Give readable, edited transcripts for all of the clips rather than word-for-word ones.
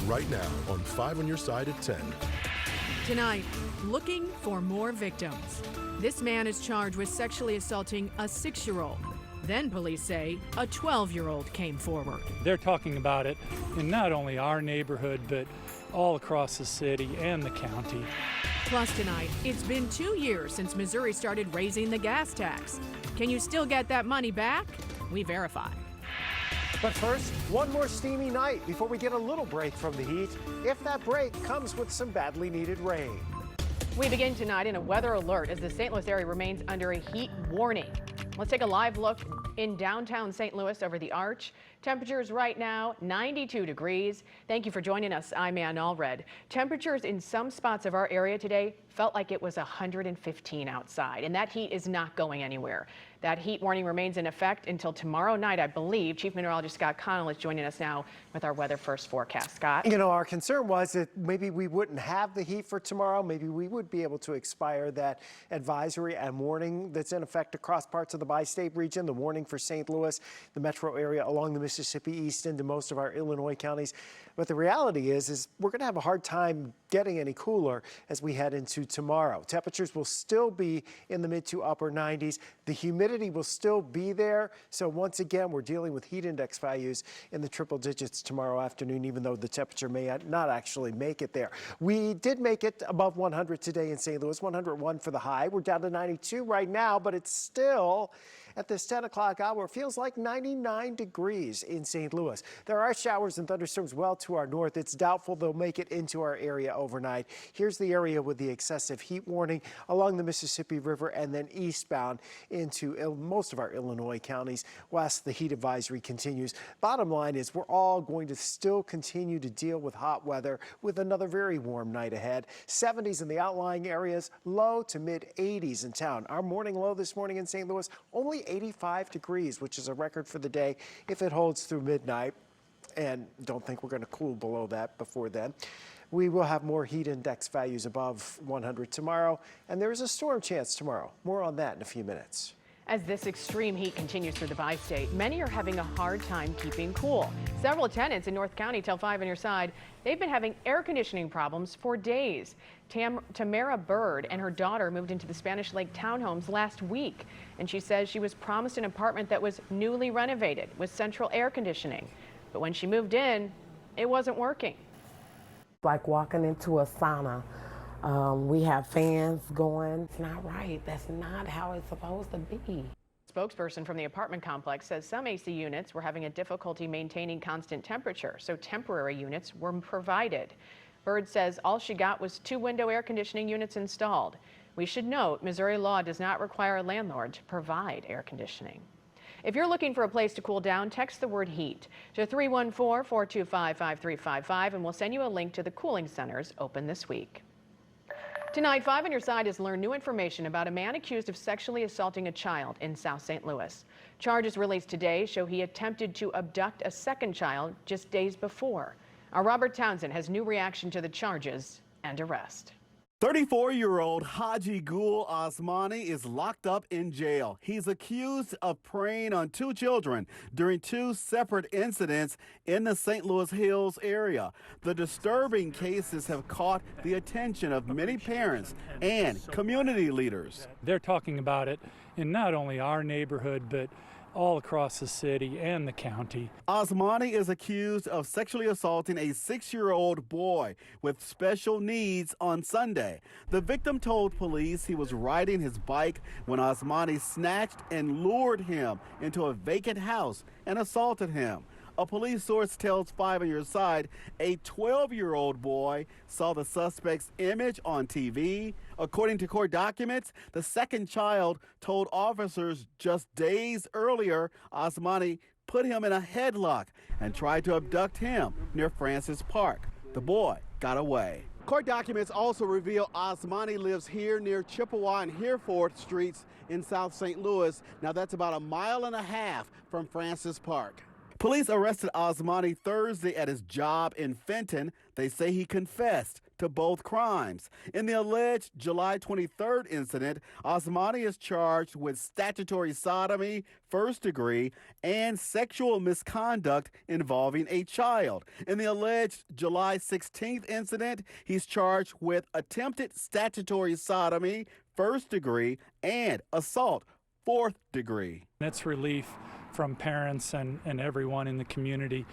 right now on 5 on Your Side at 10. Tonight, looking for more victims. This man is charged with sexually assaulting a 6-year-old. Then police say a 12-year-old came forward. They're talking about it in not only our neighborhood, but all across the city and the county. Plus tonight, it's been 2 years since Missouri started raising the gas tax. Can you still get that money back? We verify. But first, one more steamy night before we get a little break from the heat, if that break comes with some badly needed rain. We begin tonight in a weather alert as the St. Louis area remains under a heat warning. Let's take a live look in downtown St. Louis over the Arch. Temperatures right now 92 degrees. Thank you for joining us. I'm Ann Allred. Temperatures in some spots of our area today felt like it was 115 outside, and that heat is not going anywhere. That heat warning remains in effect until tomorrow night, I believe. Chief Meteorologist Scott Connell is joining us now with our weather first forecast. Scott? You know, our concern was that maybe we wouldn't have the heat for tomorrow. Maybe we would be able to expire that advisory and warning that's in effect across parts of the bi-state region. The warning for St. Louis, the metro area along the Mississippi east into most of our Illinois counties. But the reality is we're going to have a hard time getting any cooler as we head into tomorrow. Temperatures will still be in the mid to upper 90s. The humidity will still be there. So once again, we're dealing with heat index values in the triple digits tomorrow afternoon, even though the temperature may not actually make it there. We did make it above 100 today in St. Louis, 101 for the high. We're down to 92 right now, but it's still at this 10 o'clock hour, feels like 99 degrees in St. Louis. There are showers and thunderstorms well to our north. It's doubtful they'll make it into our area overnight. Here's the area with the excessive heat warning along the Mississippi River and then eastbound into most of our Illinois counties. West, the heat advisory continues. Bottom line is we're all going to still continue to deal with hot weather with another very warm night ahead. 70s in the outlying areas, low to mid 80s in town. Our morning low this morning in St. Louis, only 85 degrees, which is a record for the day if it holds through midnight. And don't think we're going to cool below that before then. We will have more heat index values above 100 tomorrow, and there is a storm chance tomorrow. More on that in a few minutes. As this extreme heat continues through the bi-state, many are having a hard time keeping cool. Several tenants in North County tell 5 on Your Side they've been having air conditioning problems for days. Tamara Bird and her daughter moved into the Spanish Lake townhomes last week, and she says she was promised an apartment that was newly renovated with central air conditioning. But when she moved in, it wasn't working. Like walking into a sauna. We have fans going. It's not right. That's not how it's supposed to be. Spokesperson from the apartment complex says some AC units were having a difficulty maintaining constant temperature, so temporary units were provided. Bird says all she got was 2 window air conditioning units installed. We should note Missouri law does not require a landlord to provide air conditioning. If you're looking for a place to cool down, text the word heat to 314-425-5355 and we'll send you a link to the cooling centers open this week. Tonight, 5 on Your Side has learned new information about a man accused of sexually assaulting a child in South St. Louis. Charges released today show he attempted to abduct a second child just days before. Our Robert Townsend has new reaction to the charges and arrest. 34-year-old Haji Gul Osmani is locked up in jail. He's accused of preying on 2 children during 2 separate incidents in the St. Louis Hills area. The disturbing cases have caught the attention of many parents and community leaders. They're talking about it in not only our neighborhood, but all across the city and the county. Osmani is accused of sexually assaulting a 6-year-old boy with special needs on Sunday. The victim told police he was riding his bike when Osmani snatched and lured him into a vacant house and assaulted him. A police source tells 5 on Your Side a 12-year-old boy saw the suspect's image on TV. According to court documents, the second child told officers just days earlier Osmani put him in a headlock and tried to abduct him near Francis Park. The boy got away. Court documents also reveal Osmani lives here near Chippewa and Hereford Streets in South St. Louis. Now that's about a 1.5 miles from Francis Park. Police arrested Osmani Thursday at his job in Fenton. They say he confessed to both crimes. In the alleged July 23rd incident, Osmani is charged with statutory sodomy, first degree, and sexual misconduct involving a child. In the alleged July 16th incident, he's charged with attempted statutory sodomy, first degree, and assault, fourth degree. It's relief from parents and everyone in the community,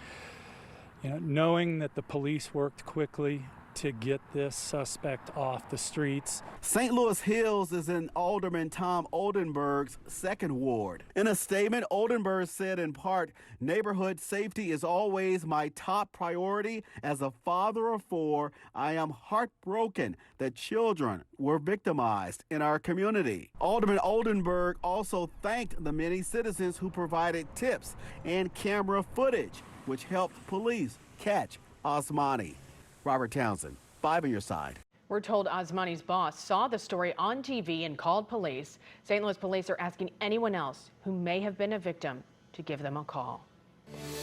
knowing that the police worked quickly to get this suspect off the streets. St. Louis Hills is in Alderman Tom Oldenburg's second ward. In a statement, Oldenburg said in part, "Neighborhood safety is always my top priority. As a father of four, I am heartbroken that children were victimized in our community." Alderman Oldenburg also thanked the many citizens who provided tips and camera footage, which helped police catch Osmani. Robert Townsend, 5 on your side. We're told Osmani's boss saw the story on TV and called police. St. Louis police are asking anyone else who may have been a victim to give them a call.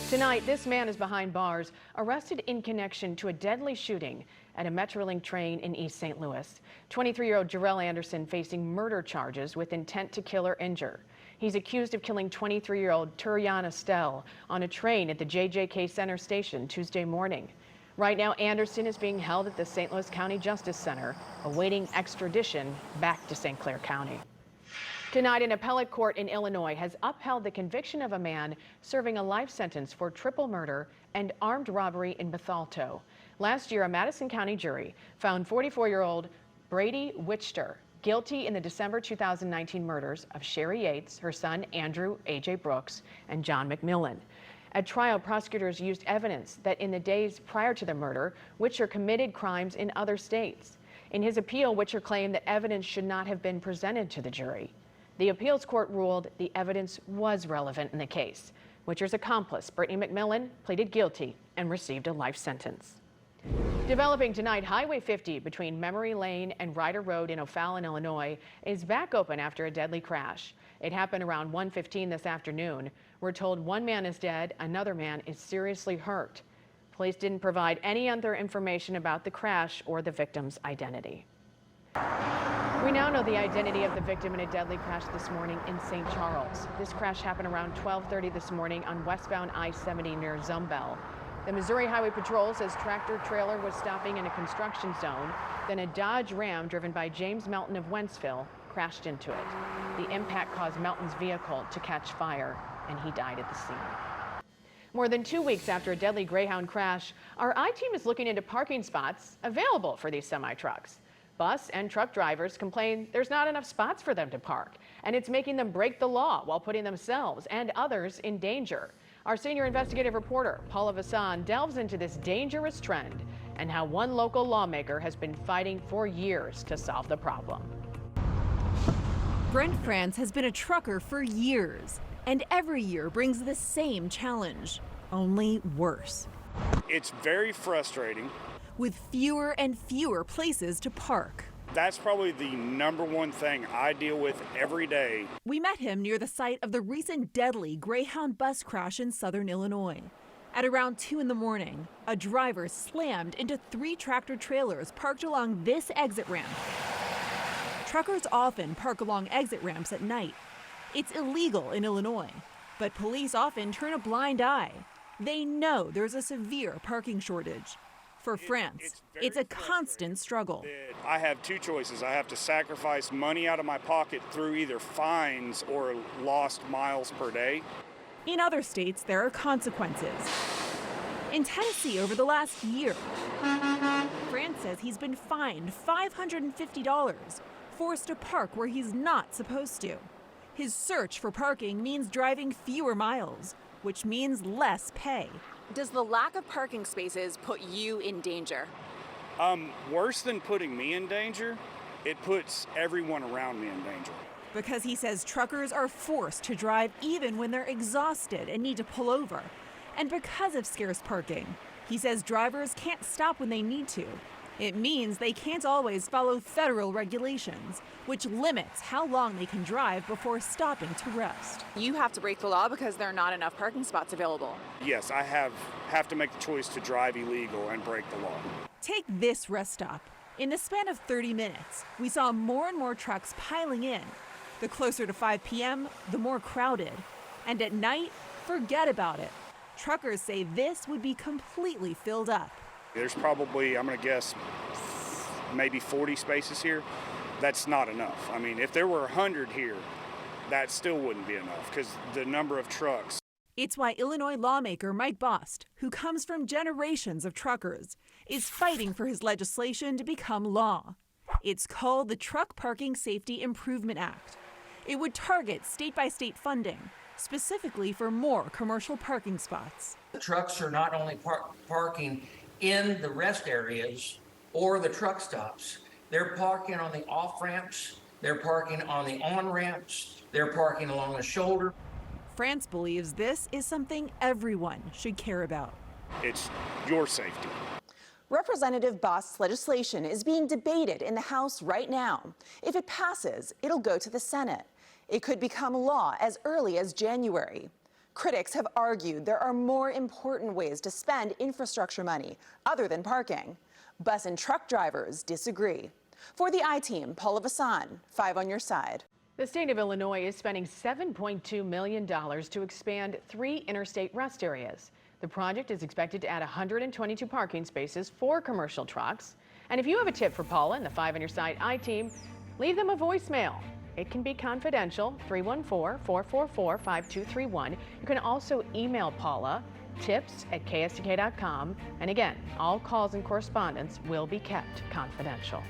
Tonight, this man is behind bars, arrested in connection to a deadly shooting at a Metrolink train in East St. Louis. 23-year-old Jarrell Anderson facing murder charges with intent to kill or injure. He's accused of killing 23-year-old Turian Estelle on a train at the JJK Center station Tuesday morning. Right now, Anderson is being held at the St. Louis County Justice Center, awaiting extradition back to St. Clair County. Tonight, an appellate court in Illinois has upheld the conviction of a man serving a life sentence for triple murder and armed robbery in Bethalto. Last year, a Madison County jury found 44-year-old Brady Wichter guilty in the December 2019 murders of Sherry Yates, her son Andrew A.J. Brooks, and John McMillan. At trial, prosecutors used evidence that in the days prior to the murder, Wichter committed crimes in other states. In his appeal, Wichter claimed that evidence should not have been presented to the jury. The appeals court ruled the evidence was relevant in the case. Wichter's accomplice, Brittany McMillan, pleaded guilty and received a life sentence. Developing tonight, Highway 50 between Memory Lane and Ryder Road in O'Fallon, Illinois, is back open after a deadly crash. It happened around 1:15 this afternoon. We're told one man is dead, another man is seriously hurt. Police didn't provide any other information about the crash or the victim's identity. We now know the identity of the victim in a deadly crash this morning in St. Charles. This crash happened around 12:30 this morning on westbound I-70 near Zumbel. The Missouri Highway Patrol says tractor-trailer was stopping in a construction zone. Then a Dodge Ram driven by James Melton of Wentzville crashed into it. The impact caused Melton's vehicle to catch fire, and he died at the scene. More than 2 weeks after a deadly Greyhound crash, our I-team is looking into parking spots available for these semi-trucks. Bus and truck drivers complain there's not enough spots for them to park, and it's making them break the law while putting themselves and others in danger. Our senior investigative reporter, Paula Vassan, delves into this dangerous trend and how one local lawmaker has been fighting for years to solve the problem. Brent France has been a trucker for years, and every year brings the same challenge, only worse. It's very frustrating. With fewer and fewer places to park. That's probably the number one thing I deal with every day. We met him near the site of the recent deadly Greyhound bus crash in southern Illinois. At around 2 in the morning, a driver slammed into 3 tractor trailers parked along this exit ramp. Truckers often park along exit ramps at night. It's illegal in Illinois, but police often turn a blind eye. They know there's a severe parking shortage. For France, it's a constant struggle. I have 2 choices. I have to sacrifice money out of my pocket through either fines or lost miles per day. In other states, there are consequences. In Tennessee, over the last year, France says he's been fined $550, forced to park where he's not supposed to. His search for parking means driving fewer miles, which means less pay. Does the lack of parking spaces put you in danger? Worse than putting me in danger, it puts everyone around me in danger. Because he says truckers are forced to drive even when they're exhausted and need to pull over. And because of scarce parking, he says drivers can't stop when they need to. It means they can't always follow federal regulations, which limits how long they can drive before stopping to rest. You have to break the law because there are not enough parking spots available. Yes, I have to make the choice to drive illegal and break the law. Take this rest stop. In the span of 30 minutes, we saw more and more trucks piling in. The closer to 5 p.m., the more crowded. And at night, forget about it. Truckers say this would be completely filled up. There's probably, I'm going to guess, maybe 40 spaces here. That's not enough. I mean, if there were 100 here, that still wouldn't be enough because the number of trucks. It's why Illinois lawmaker Mike Bost, who comes from generations of truckers, is fighting for his legislation to become law. It's called the Truck Parking Safety Improvement Act. It would target state-by-state funding, specifically for more commercial parking spots. The trucks are not only parking in the rest areas or the truck stops. They're parking on the off-ramps, they're parking on the on-ramps, they're parking along the shoulder. France believes this is something everyone should care about. It's your safety. Representative Bost's legislation is being debated in the House right now. If it passes, it'll go to the Senate. It could become law as early as January. Critics have argued there are more important ways to spend infrastructure money other than parking. Bus and truck drivers disagree. For the I-Team, Paula Vasan, 5 on your side. The state of Illinois is spending $7.2 million to expand 3 interstate rest areas. The project is expected to add 122 parking spaces for commercial trucks. And if you have a tip for Paula and the 5 on your side I-Team, leave them a voicemail. It can be confidential, 314-444-5231. You can also email Paula, tips@kstk.com. And again, all calls and correspondence will be kept confidential.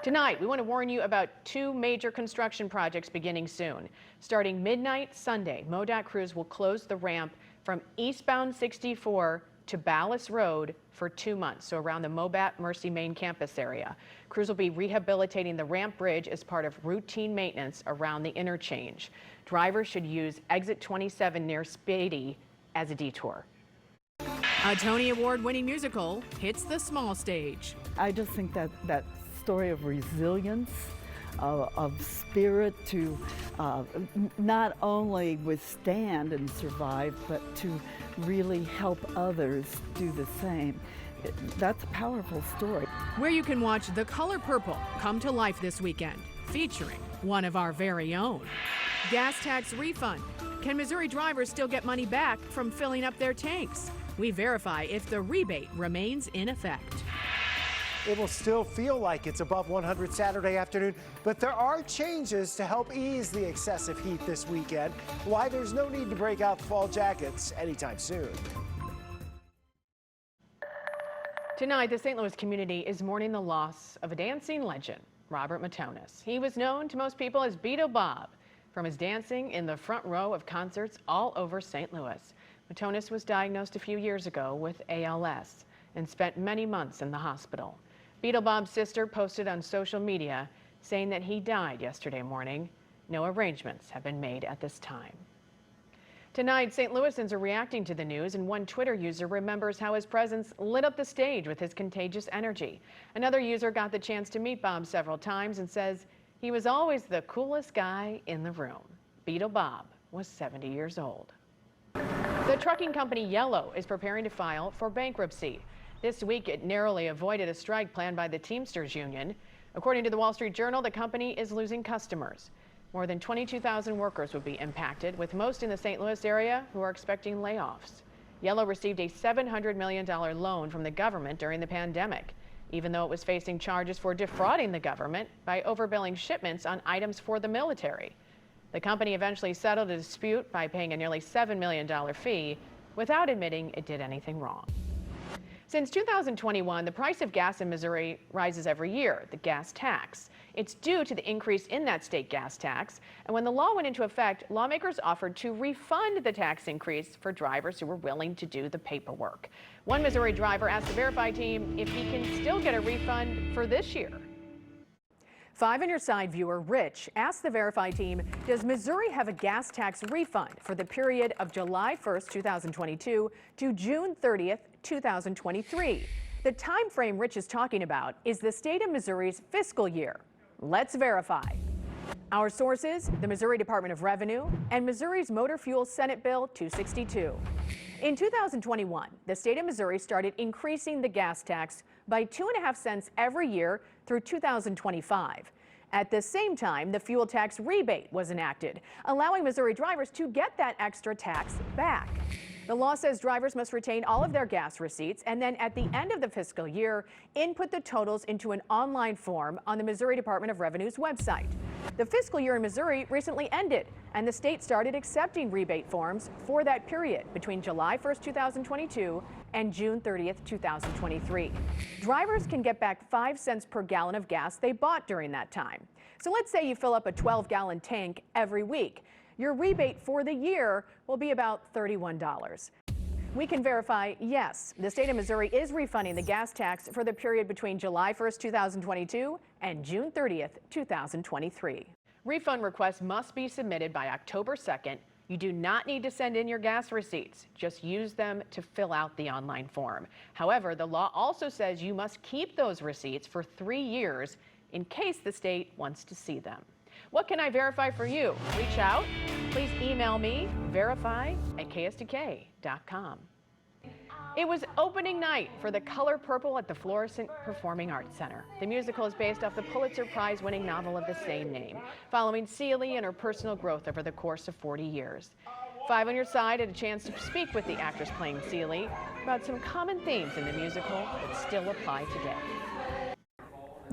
Tonight, we want to warn you about 2 major construction projects beginning soon. Starting midnight Sunday, MoDOT crews will close the ramp from eastbound 64 to Ballas Road for 2 months, so around the Mobat Mercy main campus area. Crews will be rehabilitating the ramp bridge as part of routine maintenance around the interchange. Drivers should use exit 27 near Spady as a detour. A Tony Award-winning musical hits the small stage. I just think that story of resilience, of spirit to not only withstand and survive, but to really help others do the same. That's a powerful story. Where you can watch The Color Purple come to life this weekend, featuring one of our very own. Gas tax refund. Can Missouri drivers still get money back from filling up their tanks? We verify if the rebate remains in effect. It will still feel like it's above 100 Saturday afternoon, but there are changes to help ease the excessive heat this weekend. Why there's no need to break out fall jackets anytime soon. Tonight, the St. Louis community is mourning the loss of a dancing legend, Robert Matonis. He was known to most people as Beto Bob from his dancing in the front row of concerts all over St. Louis. Matonis was diagnosed a few years ago with ALS and spent many months in the hospital. Beto Bob's sister posted on social media saying that he died yesterday morning. No arrangements have been made at this time. Tonight, St. Louisans are reacting to the news, and one Twitter user remembers how his presence lit up the stage with his contagious energy. Another user got the chance to meet Bob several times and says he was always the coolest guy in the room. Beto Bob was 70 years old. The trucking company Yellow is preparing to file for bankruptcy. This week, it narrowly avoided a strike planned by the Teamsters Union. According to the Wall Street Journal, the company is losing customers. More than 22,000 workers would be impacted, with most in the St. Louis area who are expecting layoffs. Yellow received a $700 million loan from the government during the pandemic, even though it was facing charges for defrauding the government by overbilling shipments on items for the military. The company eventually settled a dispute by paying a nearly $7 million fee without admitting it did anything wrong. Since 2021, the price of gas in Missouri rises every year, the gas tax. It's due to the increase in that state gas tax. And when the law went into effect, lawmakers offered to refund the tax increase for drivers who were willing to do the paperwork. One Missouri driver asked the Verify team if he can still get a refund for this year. 5 on your side viewer Rich asked the Verify team, does Missouri have a gas tax refund for the period of July 1st, 2022 to June 30th, 2023? The time frame Rich is talking about is the state of Missouri's fiscal year. Let's verify. Our sources, the Missouri Department of Revenue and Missouri's Motor Fuel Senate Bill 262. In 2021, the state of Missouri started increasing the gas tax by 2.5 cents every year through 2025. At the same time, the fuel tax rebate was enacted, allowing Missouri drivers to get that extra tax back. The law says drivers must retain all of their gas receipts and then at the end of the fiscal year, input the totals into an online form on the Missouri Department of Revenue's website. The fiscal year in Missouri recently ended, and the state started accepting rebate forms for that period between July 1st, 2022 and June 30th, 2023. Drivers can get back 5 cents per gallon of gas they bought during that time. So let's say you fill up a 12-gallon tank every week. Your rebate for the year will be about $31. We can verify, yes, the state of Missouri is refunding the gas tax for the period between July 1st, 2022 and June 30th, 2023. Refund requests must be submitted by October 2nd. You do not need to send in your gas receipts. Just use them to fill out the online form. However, the law also says you must keep those receipts for 3 years in case the state wants to see them. What can I verify for you? Reach out. Please email me, verify@kstk.com. It was opening night for The Color Purple at the Florissant Performing Arts Center. The musical is based off the Pulitzer Prize-winning novel of the same name, following Celie and her personal growth over the course of 40 years. 5 on Your Side had a chance to speak with the actress playing Celie about some common themes in the musical that still apply today.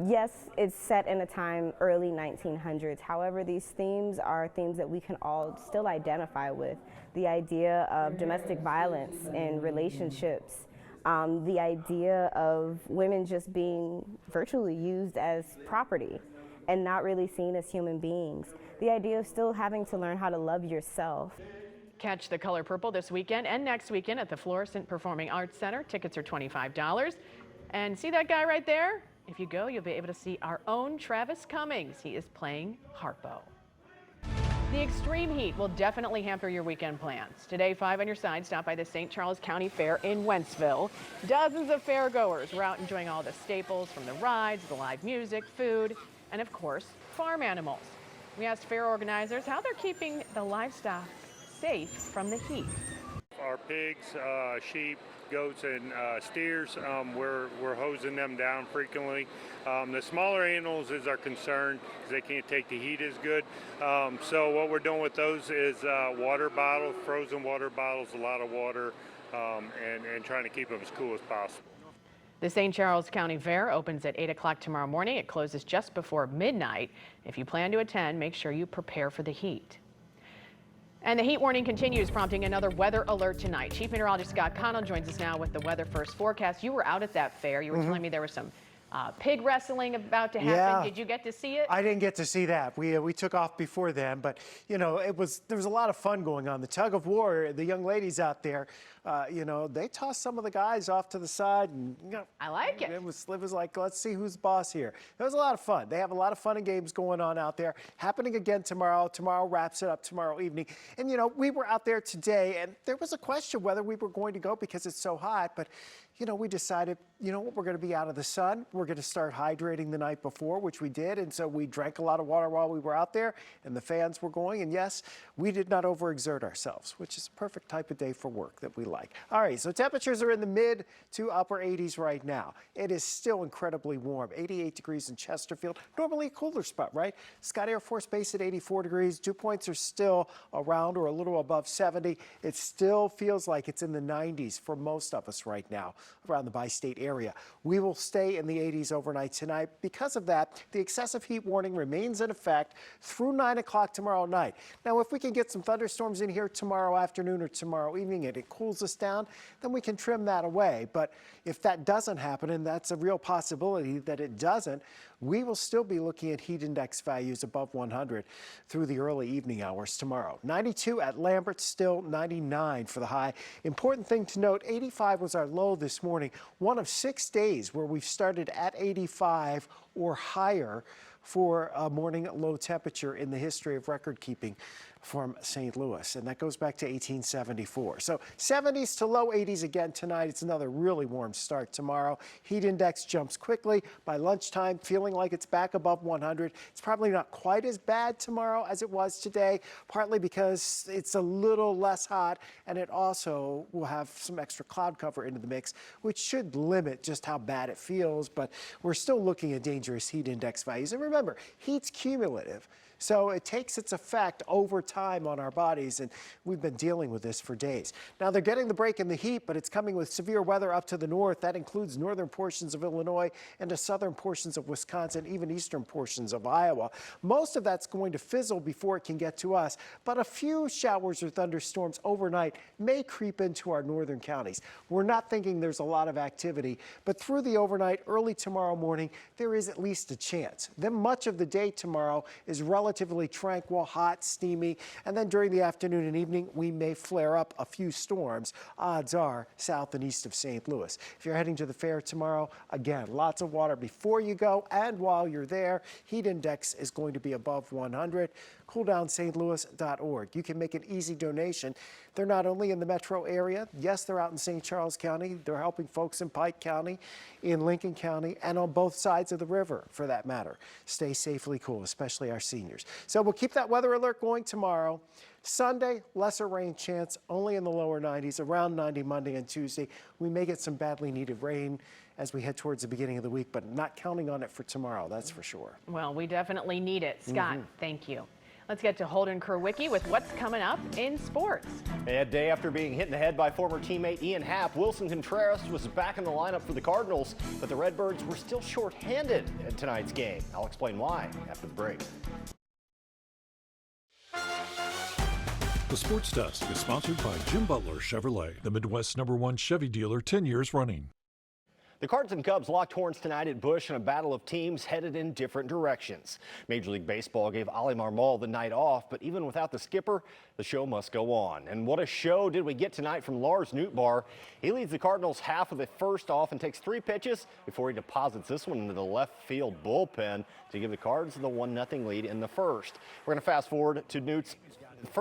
Yes, it's set in a time early 1900s. However, these themes are themes that we can all still identify with. The idea of domestic violence in relationships, the idea of women just being virtually used as property and not really seen as human beings. The idea of still having to learn how to love yourself. Catch The Color Purple this weekend and next weekend at the Florissant Performing Arts Center. Tickets are $25. And see that guy right there? If you go, you'll be able to see our own Travis Cummings. He is playing Harpo. The extreme heat will definitely hamper your weekend plans. Today, 5 on Your Side stopped by the St. Charles County Fair in Wentzville. Dozens of fairgoers were out enjoying all the staples from the rides, the live music, food, and of course, farm animals. We asked fair organizers how they're keeping the livestock safe from the heat. Our pigs, sheep, goats, and steers, we're hosing them down frequently. The smaller animals is our concern because they can't take the heat as good. So what we're doing with those is water bottles, frozen water bottles, a lot of water, and trying to keep them as cool as possible. The St. Charles County Fair opens at 8 o'clock tomorrow morning. It closes just before midnight. If you plan to attend, make sure you prepare for the heat. And the heat warning continues, prompting another weather alert tonight. Chief Meteorologist Scott Connell joins us now with the weather first forecast. You were out at that fair. You were telling me there was some pig wrestling about to happen. Yeah. Did you get to see it? I didn't get to see that. We took off before then, but you know, there was a lot of fun going on. The tug of war, the young ladies out there, you know, they tossed some of the guys off to the side, and you know, I like it. It was like, let's see who's boss here. It was a lot of fun. They have a lot of fun and games going on out there. Happening again tomorrow. Tomorrow wraps it up tomorrow evening. And you know, we were out there today, and there was a question whether we were going to go because it's so hot, but you know, we decided, you know what, we're going to be out of the sun. We're going to start hydrating the night before, which we did. And so we drank a lot of water while we were out there, and the fans were going. And yes, we did not overexert ourselves, which is a perfect type of day for work that we like. All right, so temperatures are in the mid to upper 80s right now. It is still incredibly warm. 88 degrees in Chesterfield, normally a cooler spot, right? Scott Air Force Base at 84 degrees. Dew points are still around or a little above 70. It still feels like it's in the 90s for most of us right now around the bi-state area. We will stay in the 80s overnight tonight. Because of that, the excessive heat warning remains in effect through 9 o'clock tomorrow night. Now, if we can get some thunderstorms in here tomorrow afternoon or tomorrow evening and it cools us down, then we can trim that away. But if that doesn't happen, and that's a real possibility that it doesn't, we will still be looking at heat index values above 100 through the early evening hours tomorrow. 92 at Lambert, still 99 for the high. Important thing to note, 85 was our low this morning. One of 6 days where we've started at 85 or higher for a morning low temperature in the history of record keeping from St. Louis, and that goes back to 1874. So 70s to low 80s again tonight. It's another really warm start tomorrow. Heat index jumps quickly. By lunchtime, feeling like it's back above 100. It's probably not quite as bad tomorrow as it was today, partly because it's a little less hot, and it also will have some extra cloud cover into the mix, which should limit just how bad it feels, but we're still looking at dangerous heat index values. And remember, heat's cumulative. So it takes its effect over time on our bodies, and we've been dealing with this for days. Now, they're getting the break in the heat, but it's coming with severe weather up to the north. That includes northern portions of Illinois and the southern portions of Wisconsin, even eastern portions of Iowa. Most of that's going to fizzle before it can get to us, but a few showers or thunderstorms overnight may creep into our northern counties. We're not thinking there's a lot of activity, but through the overnight, early tomorrow morning, there is at least a chance. Then much of the day tomorrow is relatively tranquil, hot, steamy, and then during the afternoon and evening, we may flare up a few storms. Odds are south and east of St. Louis. If you're heading to the fair tomorrow, again, lots of water before you go and while you're there. Heat index is going to be above 100. CoolDownStLouis.org. You can make an easy donation. They're not only in the metro area. Yes, they're out in St. Charles County. They're helping folks in Pike County, in Lincoln County, and on both sides of the river, for that matter. Stay safely cool, especially our seniors. So we'll keep that weather alert going tomorrow. Sunday, lesser rain chance, only in the lower 90s, around 90 Monday and Tuesday. We may get some badly needed rain as we head towards the beginning of the week, but not counting on it for tomorrow, that's for sure. Well, we definitely need it. Scott, thank you. Let's get to Holden Kurwicki with what's coming up in sports. A day after being hit in the head by former teammate Ian Happ, Wilson Contreras was back in the lineup for the Cardinals, but the Redbirds were still shorthanded in tonight's game. I'll explain why after the break. The Sports Desk is sponsored by Jim Butler Chevrolet, the Midwest's #1 Chevy dealer 10 years running. The Cards and Cubs locked horns tonight at Busch in a battle of teams headed in different directions. Major League Baseball gave Ali Marmol the night off, but even without the skipper, the show must go on. And what a show did we get tonight from Lars Nootbaar. He leads the Cardinals half of the first off and takes 3 pitches before he deposits this one into the left field bullpen to give the Cards the 1-0 lead in the first. We're going to fast forward to Noot's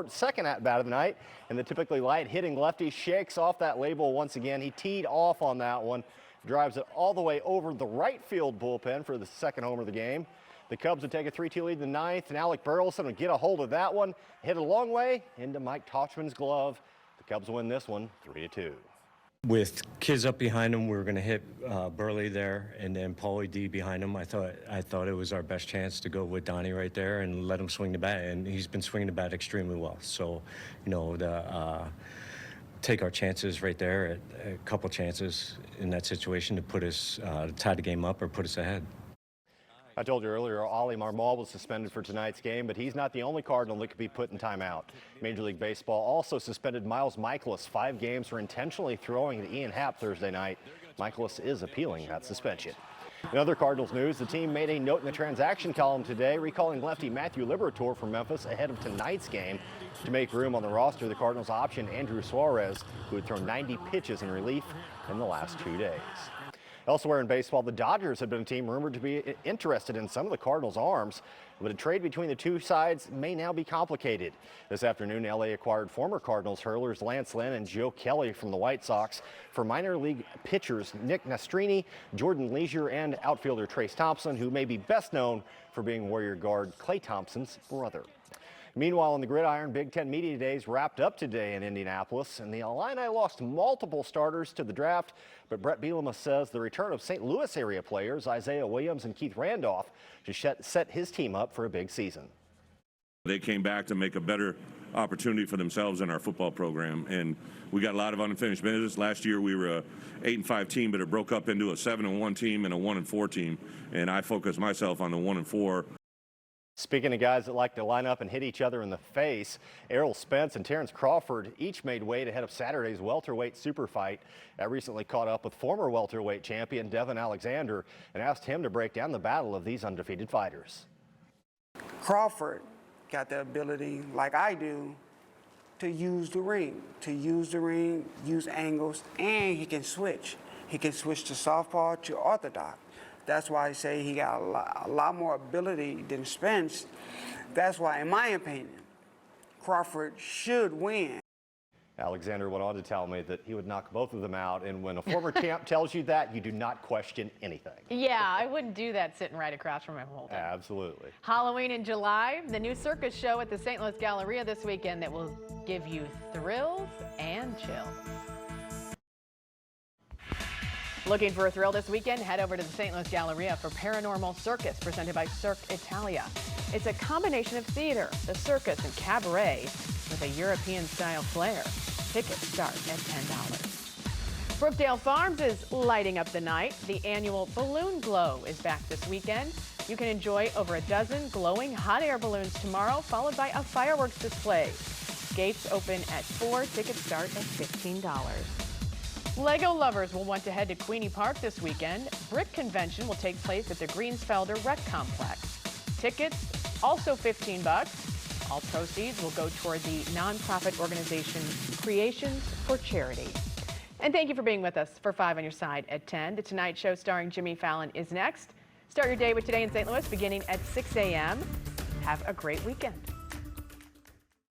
second at-bat of the night, and the typically light-hitting lefty shakes off that label once again. He teed off on that one. Drives it all the way over the right field bullpen for the second homer of the game. The Cubs would take a 3-2 lead in the ninth, and Alec Burleson would get a hold of that one, hit it a long way into Mike Tauchman's glove. The Cubs win this one 3-2. With kids up behind him, we were going to hit Burley there, and then Paulie D behind him. I thought it was our best chance to go with Donnie right there and let him swing the bat, and he's been swinging the bat extremely well. So, you know, take our chances right there, a couple chances in that situation to put us, tie the game up or put us ahead. I told you earlier, Ali Marmol was suspended for tonight's game, but he's not the only Cardinal that could be put in timeout. Major League Baseball also suspended Miles Michaelis 5 games for intentionally throwing to Ian Happ Thursday night. Michaelis is appealing that suspension. In other Cardinals news, the team made a note in the transaction column today, recalling lefty Matthew Liberatore from Memphis ahead of tonight's game. To make room on the roster, the Cardinals optioned Andrew Suarez, who had thrown 90 pitches in relief in the last 2 days. Elsewhere in baseball, the Dodgers have been a team rumored to be interested in some of the Cardinals' arms, but a trade between the two sides may now be complicated. This afternoon, LA acquired former Cardinals hurlers Lance Lynn and Joe Kelly from the White Sox for minor league pitchers Nick Nastrini, Jordan Leisure, and outfielder Trace Thompson, who may be best known for being Warrior guard Klay Thompson's brother. Meanwhile, in the Gridiron, Big Ten Media Days wrapped up today in Indianapolis, and the Illini lost multiple starters to the draft, but Brett Bielema says the return of St. Louis area players Isaiah Williams and Keith Randolph should set his team up for a big season. They came back to make a better opportunity for themselves in our football program, and we got a lot of unfinished business. Last year we were a 8-5 team, but it broke up into a 7-1 team and a 1-4 team, and I focused myself on the 1-4. Speaking of guys that like to line up and hit each other in the face, Errol Spence and Terrence Crawford each made weight ahead of Saturday's welterweight super fight. I recently caught up with former welterweight champion Devin Alexander and asked him to break down the battle of these undefeated fighters. Crawford got the ability, like I do, to use the ring, use angles, and he can switch. He can switch to southpaw to orthodox. That's why I say he got a lot more ability than Spence. That's why, in my opinion, Crawford should win. Alexander went on to tell me that he would knock both of them out, and when a former champ tells you that, you do not question anything. Yeah, I wouldn't do that sitting right across from him. Holden. Absolutely. Halloween in July, the new circus show at the St. Louis Galleria this weekend that will give you thrills and chills. Looking for a thrill this weekend? Head over to the St. Louis Galleria for Paranormal Circus, presented by Cirque Italia. It's a combination of theater, the circus, and cabaret with a European-style flair. Tickets start at $10. Brookdale Farms is lighting up the night. The annual Balloon Glow is back this weekend. You can enjoy over a dozen glowing hot air balloons tomorrow, followed by a fireworks display. Gates open at 4. Tickets start at $15. Lego lovers will want to head to Queenie Park this weekend. Brick Convention will take place at the Greensfelder Rec Complex. Tickets also $15. All proceeds will go toward the nonprofit organization Creations for Charity. And thank you for being with us for 5 on Your Side at 10. The Tonight Show starring Jimmy Fallon is next. Start your day with Today in St. Louis beginning at 6 a.m. Have a great weekend.